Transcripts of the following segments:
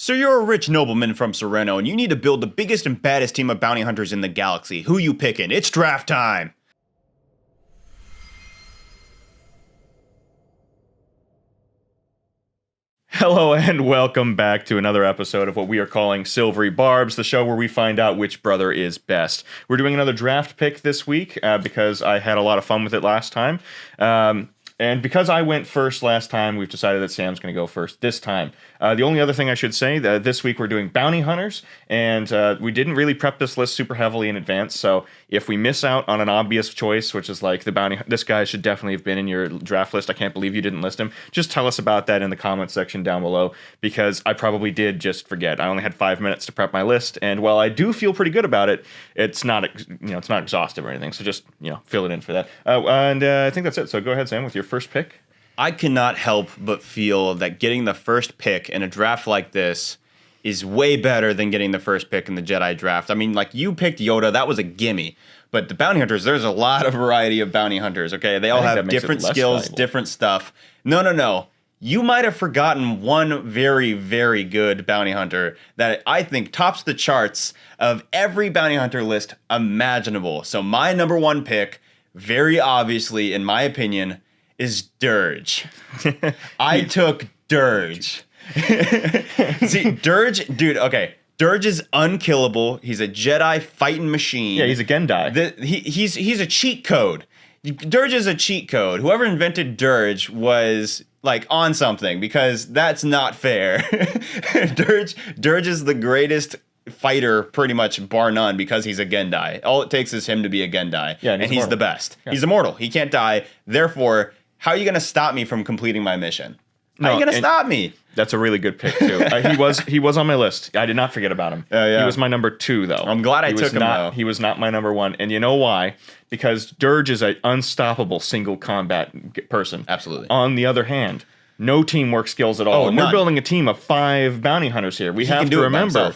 So you're a rich nobleman from Sereno, and you need to build the biggest and baddest team of bounty hunters in the galaxy. Who you picking? It's draft time! Hello and welcome back to another episode of what we are calling Silvery Barbs, the show where we find out which brother is best. We're doing another draft pick this week because I had a lot of fun with it last time. And because I went first last time, we've decided that Sam's going to go first this time. The only other thing I should say, that this week we're doing bounty hunters, and we didn't really prep this list super heavily in advance, so if we miss out on an obvious choice, which is like this guy should definitely have been in your draft list, I can't believe you didn't list him, just tell us about that in the comment section down below, because I probably did just forget. I only had 5 minutes to prep my list, and while I do feel pretty good about it, it's not exhaustive or anything, so just fill it in for that. And I think that's it, so go ahead, Sam, with your first pick. I cannot help but feel that getting the first pick in a draft like this is way better than getting the first pick in the Jedi draft. I mean, like, you picked Yoda, that was a gimme. But the bounty hunters, there's a lot of variety of bounty hunters, okay? They all have different skills, different stuff. No. You might have forgotten one very, very good bounty hunter that I think tops the charts of every bounty hunter list imaginable. So my number one pick, very obviously, in my opinion, is Dirge. I took Dirge. See, Dirge, dude, okay. Dirge is unkillable. He's a Jedi fighting machine. Yeah, he's a Gendai. He's a cheat code. Dirge is a cheat code. Whoever invented Dirge was like on something, because that's not fair. Dirge is the greatest fighter, pretty much bar none, because he's a Gendai. All it takes is him to be a Gendai, and he's the best. Yeah. He's immortal. He can't die. Therefore, how are you going to stop me from completing my mission? How are you going to stop me? That's a really good pick, too. He was on my list. I did not forget about him. Yeah. He was my number 2, though. I'm glad I took him, though. He was not my number 1. And you know why? Because Dirge is an unstoppable single combat person. Absolutely. On the other hand, no teamwork skills at all. And we're building a team of 5 bounty hunters here. We have to remember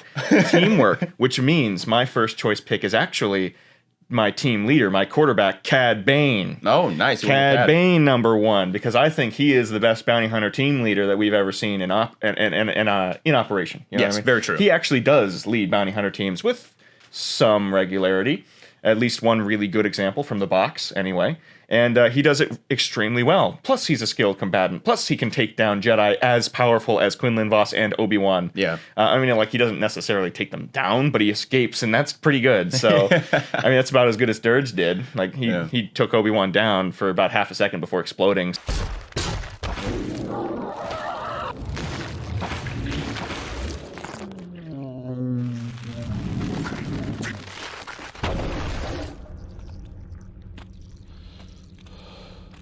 teamwork, which means my first choice pick is actually my team leader, my quarterback, Cad Bane. Oh, nice. Cad Bane, number 1, because I think he is the best bounty hunter team leader that we've ever seen in operation. You know what I mean? Very true. He actually does lead bounty hunter teams with some regularity. At least one really good example from the box, anyway. And he does it extremely well. Plus, he's a skilled combatant. Plus, he can take down Jedi as powerful as Quinlan Vos and Obi-Wan. Yeah. He doesn't necessarily take them down, but he escapes, and that's pretty good. So, that's about as good as Dirge did. Like, he took Obi-Wan down for about half a second before exploding.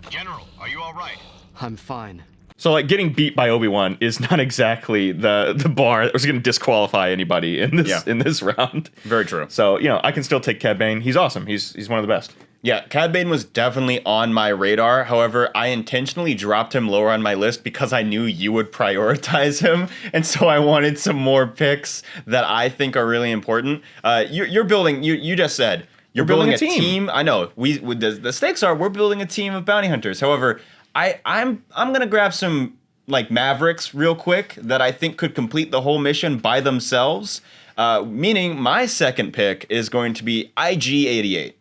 General, are you all right? I'm fine. So, like, getting beat by Obi-Wan is not exactly the bar that was going to disqualify anybody in this round. Very true. So, I can still take Cad Bane. He's awesome. He's one of the best. Yeah, Cad Bane was definitely on my radar. However, I intentionally dropped him lower on my list because I knew you would prioritize him, and so I wanted some more picks that I think are really important. You're building. You just said you're building a team. I know. The stakes are we're building a team of bounty hunters. However, I'm gonna grab some like Mavericks real quick that I think could complete the whole mission by themselves. Meaning my second pick is going to be IG-88.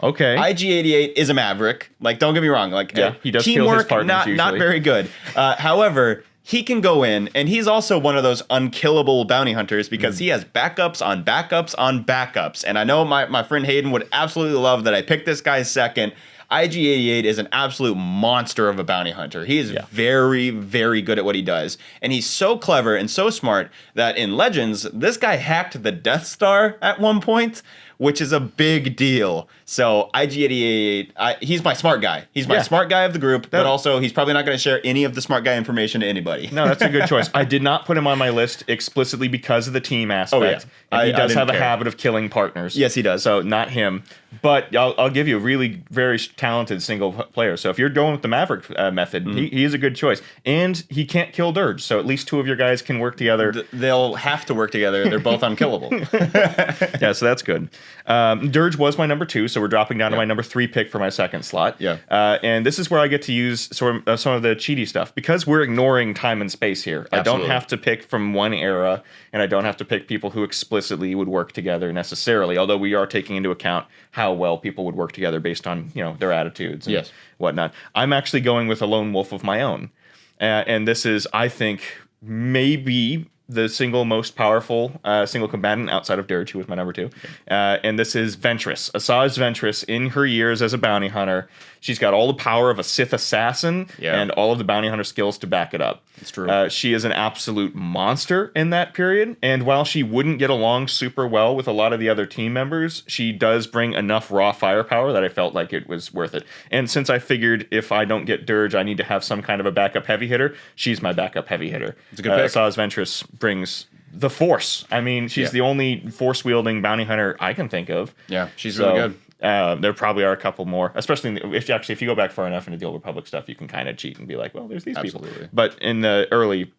Okay. IG-88 is a Maverick. Like, don't get me wrong. Like, he does teamwork, kill his partners usually. Not very good. However, he can go in, and he's also one of those unkillable bounty hunters because he has backups on backups on backups. And I know my friend Hayden would absolutely love that I picked this guy second. IG-88 is an absolute monster of a bounty hunter. He is very, very good at what he does. And he's so clever and so smart that in Legends, this guy hacked the Death Star at one point, which is a big deal. So IG-88, he's my smart guy. He's my smart guy of the group, but also he's probably not going to share any of the smart guy information to anybody. No, that's a good choice. I did not put him on my list explicitly because of the team aspect. Oh, yeah. And he does have a habit of killing partners. Yes, he does. So not him. But I'll give you a really very talented single player. So if you're going with the Maverick method, he is a good choice. And he can't kill Dirge, so at least two of your guys can work together. They'll have to work together. They're both unkillable. Yeah, so that's good. Dirge was my number 2, so we're dropping down to my number 3 pick for my second slot. Yeah. And this is where I get to use some of the cheaty stuff. Because we're ignoring time and space here, I don't have to pick from one era, and I don't have to pick people who explicitly would work together necessarily, although we are taking into account how well people would work together based on their attitudes and whatnot. I'm actually going with a lone wolf of my own. And this is, I think, maybe the single most powerful single combatant outside of Dirge, who was my number 2. And this is Ventress. Asajj Ventress, in her years as a bounty hunter, she's got all the power of a Sith assassin and all of the bounty hunter skills to back it up. It's true. She is an absolute monster in that period. And while she wouldn't get along super well with a lot of the other team members, she does bring enough raw firepower that I felt like it was worth it. And since I figured if I don't get Dirge, I need to have some kind of a backup heavy hitter, she's my backup heavy hitter. It's a good pick. Asajj Ventress brings the Force. I mean, she's the only Force-wielding bounty hunter I can think of. Yeah, she's really good. There probably are a couple more, especially if you go back far enough into the Old Republic stuff, you can kind of cheat and be like, well, there's these people. But in the early,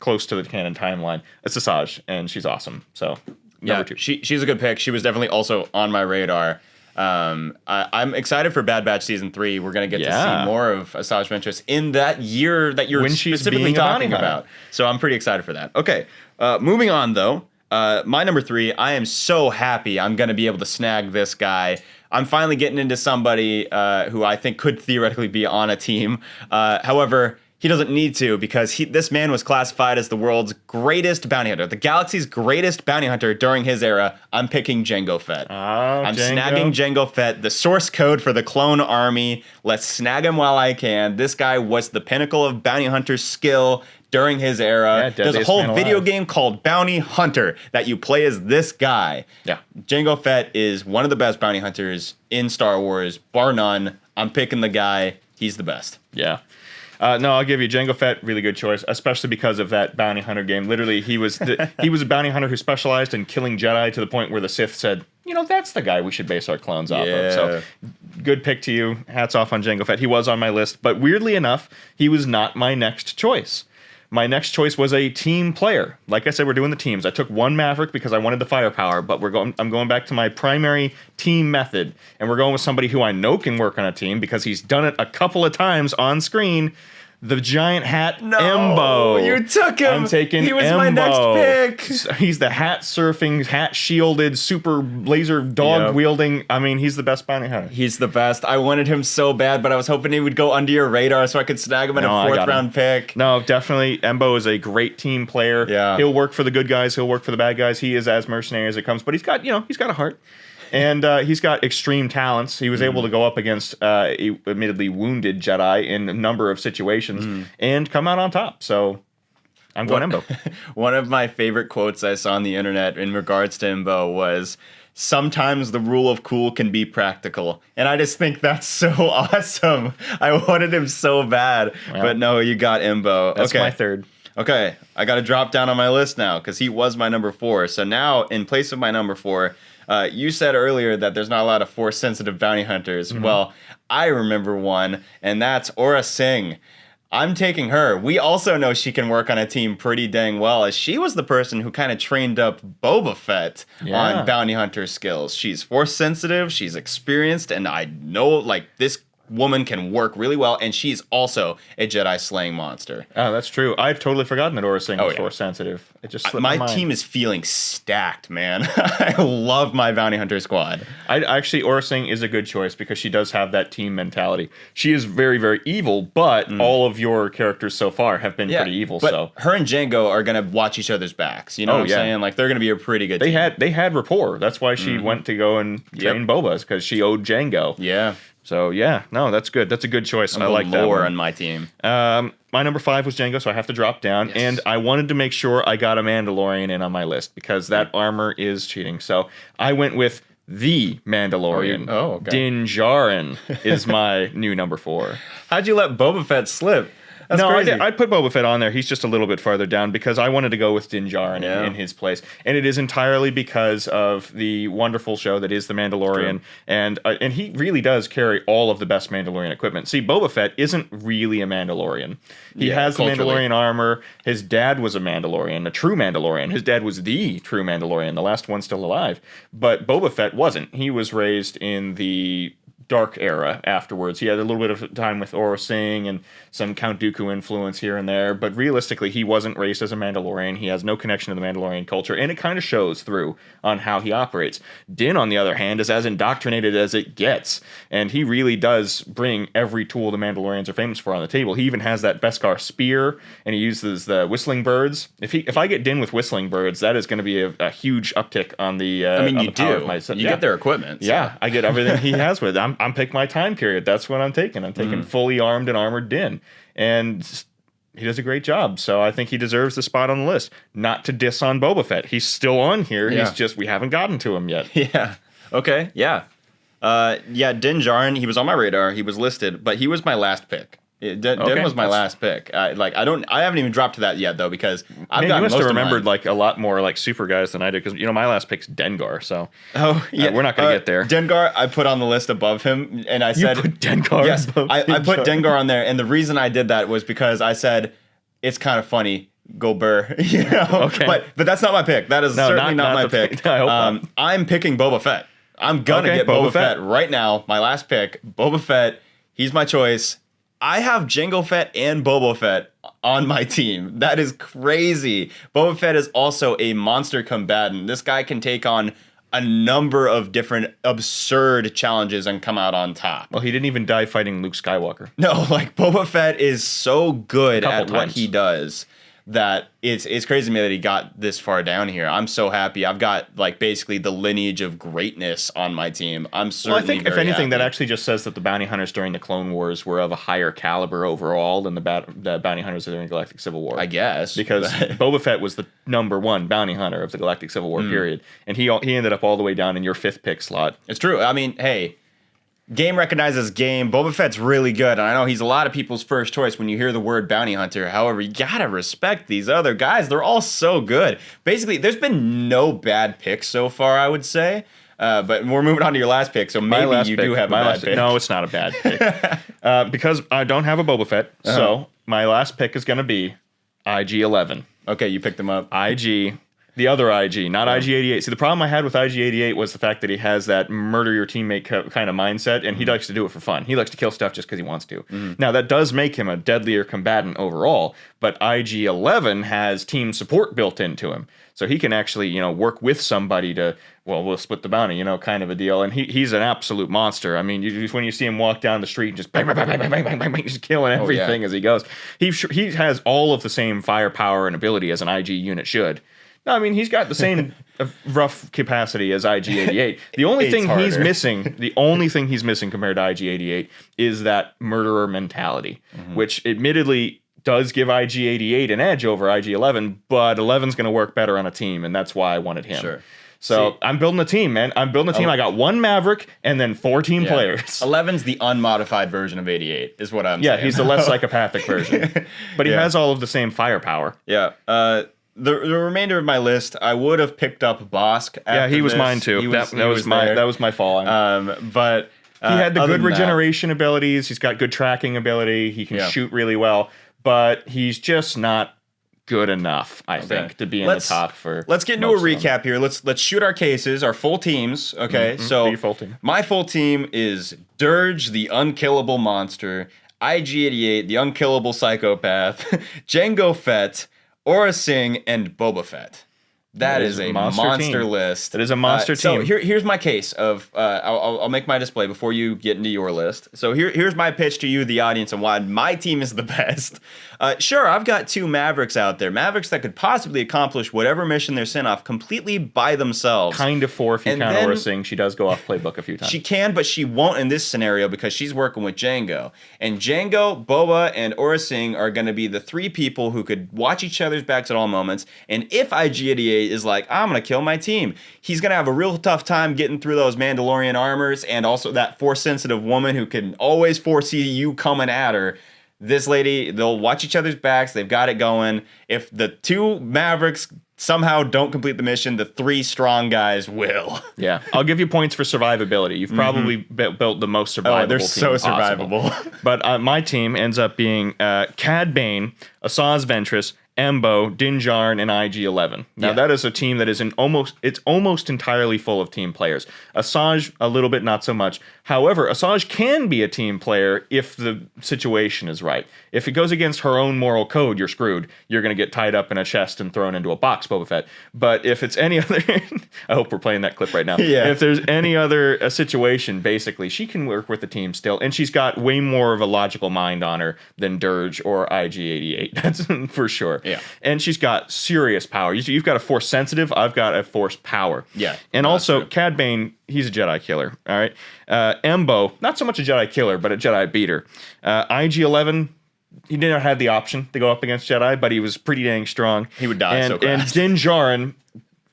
close to the canon timeline, it's Asajj, and she's awesome. So number 2. She's a good pick. She was definitely also on my radar. I'm excited for Bad Batch Season 3. We're going to get to see more of Asajj Ventress in that year that you're specifically talking about. So I'm pretty excited for that. Okay, moving on, though. My number 3, I am so happy I'm going to be able to snag this guy. I'm finally getting into somebody who I think could theoretically be on a team. However, he doesn't need to, because this man was classified as the world's greatest bounty hunter, the galaxy's greatest bounty hunter during his era. I'm picking Jango Fett. I'm snagging Jango Fett, the source code for the clone army. Let's snag him while I can. This guy was the pinnacle of bounty hunter skill during his era. There's a whole video game called Bounty Hunter that you play as this guy. Yeah. Jango Fett is one of the best bounty hunters in Star Wars, bar none. I'm picking the guy. He's the best. Yeah. No, I'll give you Jango Fett, really good choice, especially because of that bounty hunter game. Literally, he was a bounty hunter who specialized in killing Jedi to the point where the Sith said, that's the guy we should base our clones off of. So, good pick to you. Hats off on Jango Fett. He was on my list, but weirdly enough, he was not my next choice. My next choice was a team player. Like I said, we're doing the teams. I took one Maverick because I wanted the firepower, but I'm going back to my primary team method, and we're going with somebody who I know can work on a team because he's done it a couple of times on screen. The giant hat Embo. You took him. I'm taking He was Embo. my next pick. He's the hat surfing, hat shielded, super laser dog wielding. I mean, he's the best bounty hunter. He's the best. I wanted him so bad, but I was hoping he would go under your radar so I could snag him in a 4th round pick. No, definitely. Embo is a great team player. Yeah. He'll work for the good guys. He'll work for the bad guys. He is as mercenary as it comes, but he's got a heart. And he's got extreme talents. He was able to go up against admittedly wounded Jedi in a number of situations and come out on top. So I'm going Embo. One of my favorite quotes I saw on the internet in regards to Embo was, "Sometimes the rule of cool can be practical." And I just think that's so awesome. I wanted him so bad. Well, but no, you got Embo. That's my 3rd. Okay, I got to drop down on my list now because he was my number 4. So now, in place of my number 4... you said earlier that there's not a lot of Force-sensitive bounty hunters. Well, I remember one, and that's Aura Singh. I'm taking her. We also know she can work on a team pretty dang well, as she was the person who kind of trained up Boba Fett on bounty hunter skills. She's Force-sensitive, she's experienced, and I know, this woman can work really well, and she's also a Jedi slaying monster. Oh, that's true. I've totally forgotten that Aura Singh was Force sensitive. It just slipped my mind. Team is feeling stacked, man. I love my bounty hunter squad. Actually, Aura Singh is a good choice because she does have that team mentality. She is very, very evil, but all of your characters so far have been pretty evil. But so her and Jango are gonna watch each other's backs. You know what I'm saying? They're gonna be a pretty good team. They had rapport. That's why she went to go and train Boba's, because she owed Jango. Yeah. So, no, that's good. That's a good choice. I like that one. On my team. My number 5 was Jango, so I have to drop down. Yes. And I wanted to make sure I got a Mandalorian in on my list because that armor is cheating. So I went with the Mandalorian. Okay. Din Djarin is my new number 4. How'd you let Boba Fett slip? That's no, crazy. I'd put Boba Fett on there. He's just a little bit farther down because I wanted to go with Din Djarin in his place, and it is entirely because of the wonderful show that is The Mandalorian, and he really does carry all of the best Mandalorian equipment. See, Boba Fett isn't really a Mandalorian. He has the Mandalorian armor. His dad was a Mandalorian, a true Mandalorian. His dad was the true Mandalorian, the last one still alive. But Boba Fett wasn't. He was raised in the Dark era afterwards. He had a little bit of time with Aurra Sing and some Count Dooku influence here and there, but realistically, he wasn't raised as a Mandalorian. He has no connection to the Mandalorian culture, and it kind of shows through on how he operates. Din, on the other hand, is as indoctrinated as it gets, and he really does bring every tool the Mandalorians are famous for on the table. He even has that Beskar spear, and he uses the whistling birds. If I get Din with whistling birds, that is going to be a huge uptick on the. You do. You get their equipment. So. Yeah, I get everything he has with it. I'm picking my time period. That's what I'm taking. I'm taking fully armed and armored Din. And he does a great job. So I think he deserves the spot on the list. Not to diss on Boba Fett. He's still on here. Yeah. He's just, we haven't gotten to him yet. Yeah. Okay. Yeah. Din Djarin, he was on my radar. He was listed, but he was my last pick. Din was my last pick. I haven't even dropped to that yet though because I've got. You must most have remembered of like a lot more like super guys than I did because my last pick's Dengar. So we're not gonna get there. Dengar, I put on the list above him, and I said put Dengar. Yes, I put Dengar on there, and the reason I did that was because I said it's kind of funny. Go Burr, Okay. But that's not my pick. That is certainly not my pick. I hope not. I'm picking Boba Fett. I'm gonna get Boba Fett right now. My last pick, Boba Fett. He's my choice. I have Jango Fett and Boba Fett on my team. That is crazy. Boba Fett is also a monster combatant. This guy can take on a number of different absurd challenges and come out on top. Well, he didn't even die fighting Luke Skywalker. No, like Boba Fett is so good at what he does that it's crazy to me that he got this far down here. I'm so happy. I've got like basically the lineage of greatness on my team. I'm certainly I think if anything, that actually just says that the bounty hunters during the Clone Wars were of a higher caliber overall than the bounty hunters during Galactic Civil War. I guess. Because Boba Fett was the number one bounty hunter of the Galactic Civil War period. And he ended up all the way down in your 5th pick slot. It's true. I mean, hey, game recognizes game. Boba Fett's really good, and I know he's a lot of people's first choice when you hear the word bounty hunter. However, you gotta respect these other guys. They're all so good. Basically, there's been no bad picks so far, I would say. But we're moving on to your last pick, so maybe you do have a bad pick. No, it's not a bad pick. Because I don't have a Boba Fett, so my last pick is going to be IG-11. Okay, you picked him up. The other IG, not IG-88. See, the problem I had with IG-88 was the fact that he has that murder your teammate kind of mindset, and he likes to do it for fun. He likes to kill stuff just because he wants to. Now, that does make him a deadlier combatant overall, but IG-11 has team support built into him. So he can actually, work with somebody to, we'll split the bounty, kind of a deal. And he's an absolute monster. I mean, when you see him walk down the street and just bang, bang, bang, bang, bang, bang, bang, bang, just killing everything as he goes. He has all of the same firepower and ability as an IG unit should. No, I mean, he's got the same rough capacity as IG-88. The only thing he's missing compared to IG-88 is that murderer mentality, which admittedly does give IG-88 an edge over IG-11, but 11's going to work better on a team, and that's why I wanted him. Sure. So I'm building a team, man. I'm building a team. I got one Maverick and then 14 players. 11's the unmodified version of 88, is what I'm saying. Yeah, he's the less psychopathic version. But he has all of the same firepower. Yeah. The remainder of my list, I would have picked up Bosk. He was mine too. That was my fall. But he had the good regeneration abilities. He's got good tracking ability. He can shoot really well, but he's just not good enough, I think, to be in the top for. Let's get into a recap here. Let's shoot our cases, our full teams. Okay, so full team. My full team is Dirge, the unkillable monster; IG-88, the unkillable psychopath; Jango Fett; Aurra Sing, and Boba Fett. That is a monster list. It is a monster team. So here's my case of. I'll make my display before you get into your list. So here's my pitch to you, the audience, and why my team is the best. Sure, I've got 2 Mavericks out there. Mavericks that could possibly accomplish whatever mission they're sent off completely by themselves. Kind of 4 if you count Aurra Sing. She does go off playbook a few times. She can, but she won't in this scenario because she's working with Jango. And Jango, Boba, and Aurra Sing are going to be the 3 people who could watch each other's backs at all moments. And if IG-88 is like, I'm going to kill my team, he's going to have a real tough time getting through those Mandalorian armors and also that Force-sensitive woman who can always foresee you coming at her. this lady, they'll watch each other's backs. They've got it going. If the 2 Mavericks somehow don't complete the mission, the 3 strong guys will. Yeah, I'll give you points for survivability. You've probably built the most survivable. Oh, they're so team possible. survivable. But my team ends up being Cad Bane, Asaz Ventress, Embo, Dinjarn, and IG-11. Now, that is a team that is almost entirely full of team players. Asajj, a little bit, not so much. However, Asajj can be a team player if the situation is right. If it goes against her own moral code, you're screwed. You're going to get tied up in a chest and thrown into a box, Boba Fett. But if it's any other... I hope we're playing that clip right now. Yeah. If there's any other situation, basically, she can work with the team still. And she's got way more of a logical mind on her than Dirge or IG-88. That's for sure. Yeah. And she's got serious power. You've got a Force sensitive. I've got a Force power. Yeah. And also, Cad Bane, he's a Jedi killer. All right. Embo, not so much a Jedi killer, but a Jedi beater. IG-11, he didn't have the option to go up against Jedi, but he was pretty dang strong. He would die so fast. And Dinjarin,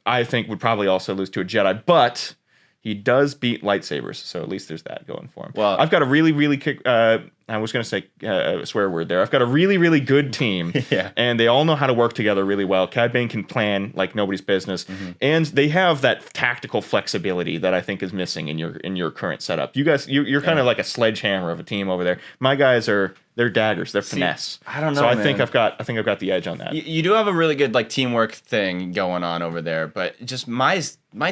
I think, would probably also lose to a Jedi, but he does beat lightsabers, so at least there's that going for him. Well, I've got a really, really I was going to say a swear word there. I've got a really, really good team, Yeah. and they all know how to work together really well. Cad Bane can plan like nobody's business, and they have that tactical flexibility that I think is missing in your current setup. You guys, you're kind of like a sledgehammer of a team over there. My guys they're daggers, they're finesse. I don't know. So I man. think I've got the edge on that. You do have a really good like teamwork thing going on over there, but just my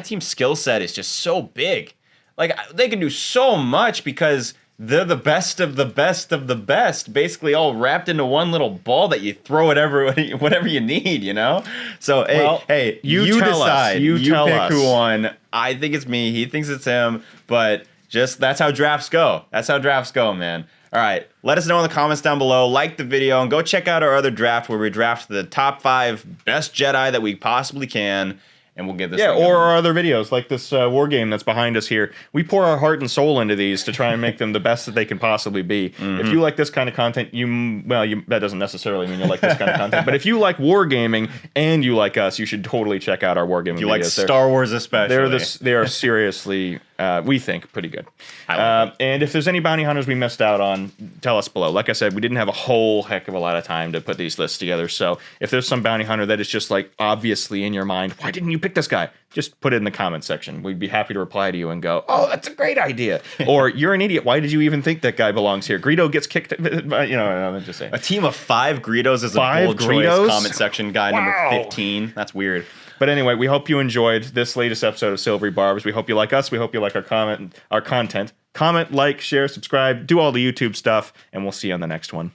team's skill set is just so big. Like they can do so much because they're the best of the best of the best, basically all wrapped into one little ball that you throw whatever you need, you know? So, hey, you tell decide. Us. You tell pick us. who won. I think it's me. He thinks it's him. But just that's how drafts go. That's how drafts go, man. All right. Let us know in the comments down below. Like the video and go check out our other draft where we draft the top 5 best Jedi that we possibly can. And we'll get this. Yeah, thing or going. our other videos, like this war game that's behind us here. We pour our heart and soul into these to try and make them the best that they can possibly be. If you like this kind of content, that doesn't necessarily mean you like this kind of content. But if you like wargaming and you like us, you should totally check out our wargaming videos. You like Star Wars especially. They are seriously, we think, pretty good. I like and if there's any bounty hunters we missed out on, tell us below. Like I said, we didn't have a whole heck of a lot of time to put these lists together. So if there's some bounty hunter that is just like obviously in your mind, why didn't you pick this guy? Just put it in the comment section. We'd be happy to reply to you and go, oh, that's a great idea. Or you're an idiot. Why did you even think that guy belongs here? Greedo gets kicked. I'm just saying. A team of 5 Greedos is a 5 bold Greedos? choice. Comment section guy number 15. That's weird. But anyway, we hope you enjoyed this latest episode of Silvery Barbs. We hope you like us. We hope you like our content. Comment, like, share, subscribe, do all the YouTube stuff, and we'll see you on the next one.